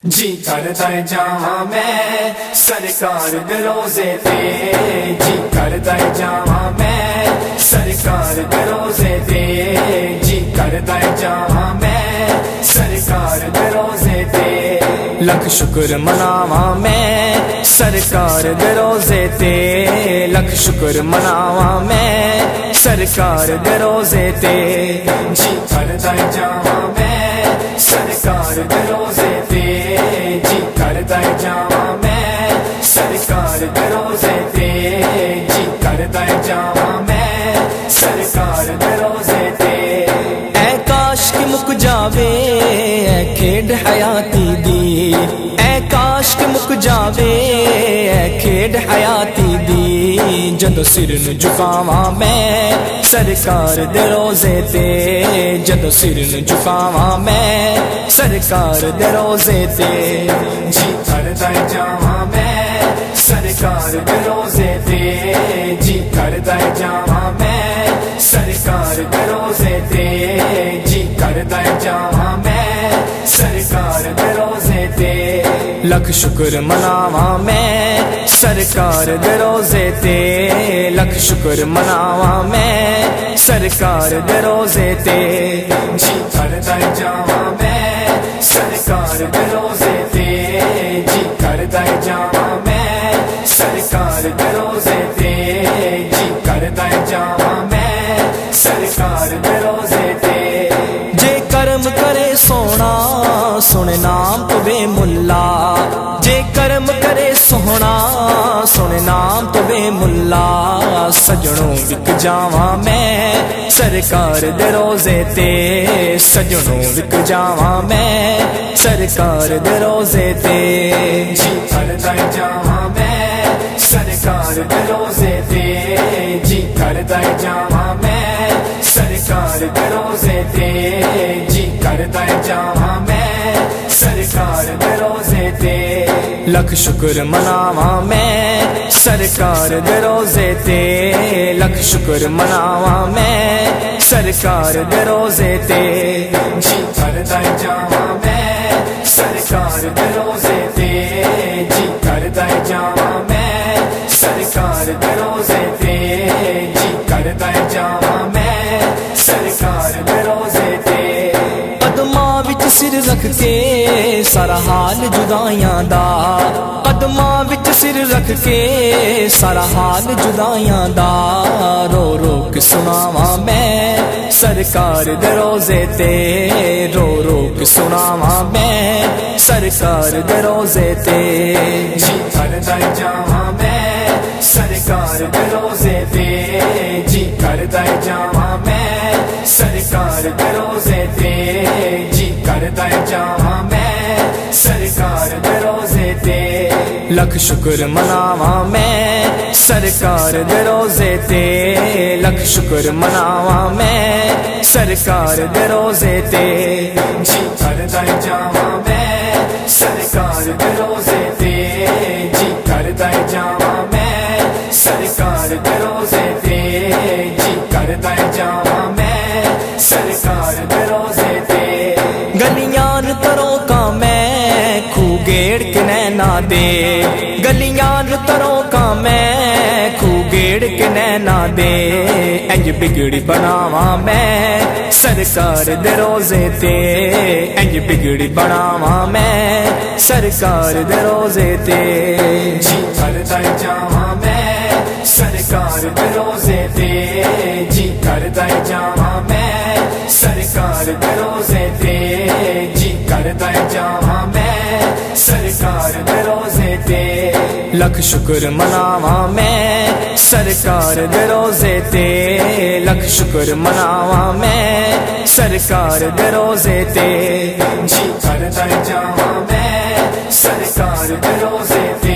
جی کرتا جاواں میں سرکار دے روزے تے، جی کرتا جاواں میں سرکار دے روزے تے، جی کرتا جاواں میں سرکار دے روزے تے، لکھ شکر مناواں میں سرکار دے روزے تے، لکھ شکر مناواں میں سرکار دے روزے تے، جی کرتا جاواں میں سرکار دے روزے تے، جی کرتا جاواں میں سرکار دے روزے تے، جی کرتا جاواں میں سرکار دے روزے تے، اے کاش کہ مک جاوے اے کھیڈ حیاتی دی، اے کاش کہ مک جاوے اے کھیڈ حیاتی دی، جدو سر نو جھکاواں میں سرکار دے روزے تے، جدو سر نو جھکاواں میں سرکار دے روزے تے، جی کرتا جاواں میں سرکار دے روزے تے، جی کرتا جاواں میں سرکار دے روزے تے، جی کرتا جاواں میں سرکار دے روزے تے، لکھ شکر مناواں میں سرکار دے روزے تے، لکھ شکر مناواں میں سرکار دے روزے تے، جی کرتا جاواں میں سرکار دے روزے تے، جی کرتا جاواں میں سرکار دے روزے تے، جی کرتا جاواں میں سرکار دے روزے تے، جے کرم کرے سونا سنے نام تو بے ملا، جے کرم کرے سونا سنے نام تو بے ملا، سجنوں وک جاواں میں سرکار دے روزے تے، سجنوں وک جاواں میں سرکار دے روزے تے، جی کرتا جاواں میں سرکار دے روزے تے، جی کرتا جاواں میں سرکار دے روزے تے، جی کرتا جاواں میں سرکار دے روزے تے، لکھ شکر مناواں میں سرکار دے روزے تے، لکھ شکر مناواں میں سرکار دے روزے تے، جی کرتا جاواں میں سرکار دے روزے تے، جی کرتا جاواں میں سرکار دے روزے تے، جی کرتا جاواں میں سرکار دے روزے تے، قدماں وچ سر رکھ کے سارا حال جدائیاں دا، قدماں وچ سر رکھ کے سارا حال جدائیاں دا، رو رو کے سناواں میں سرکار دے روزے تے، رو رو کے سناواں میں سرکار دے روزے تے، جی کرتا جاواں میں سرکار دے روزے تے، جی کرتا جاواں میں سرکار دے روزے تے، جی کرتا جاواں میں سرکار دے روزے تے، لکھ شکر مناواں میں سرکار دے روزے تے، لکھ شکر مناواں میں سرکار دے روزے تے، جی کرتا جاواں میں سرکار دے روزے تے، جی کرتا جاواں میں سرکار دے روزے تے، جی کرتا جاواں میں سرکار دے روزے تے، گلیاں تروں کا میں کھو گیڑ کے نینا دے، گلیاں تروں کا میں کھو گیڑ کے نینا دے، انج بگڑی بناواں میں سرکار دے روزے تے، انج بگڑی بناواں میں سرکار دے روزے تے، جی کرتا جاواں میں سرکار دے روزے تے، جی کرتا جاواں میں سرکار دے روزے تے، جی کرتا جاواں میں سرکار دے روزے تے، لکھ شکر مناواں میں سرکار دے روزے تے، لکھ شکر مناواں میں سرکار دے روزے تے، جی کرتا جاواں میں سرکار دے روزے تے،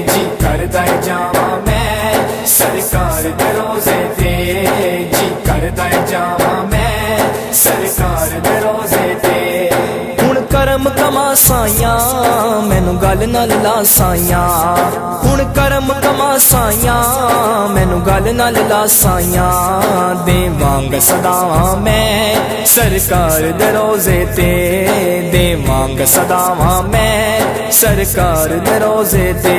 جی کرتا جاواں میں سرکار دے روزے تے، جی کرتا جاواں میں سرکار دے روزے تے، ہن کرم ਕਮਾ ਸਾਈਆਂ ਮੈਨੂੰ ਗੱਲ ਨਾਲ ਲਾ ਸਾਈਆਂ ਹੁਣ ਕਰਮ ਕਮਾ ਸਾਈਆਂ ਮੈਨੂੰ ਗੱਲ ਨਾਲ ਲਾ ਸਾਈਆਂ ਦੇਵਾਂਗਾ ਸਦਾਵਾਂ ਮੈਂ ਸਰਕਾਰ ਦੇ ਰੋਜ਼ੇ ਤੇ ਦੇਵਾਂਗਾ ਸਦਾਵਾਂ ਮੈਂ ਸਰਕਾਰ ਦੇ ਰੋਜ਼ੇ ਤੇ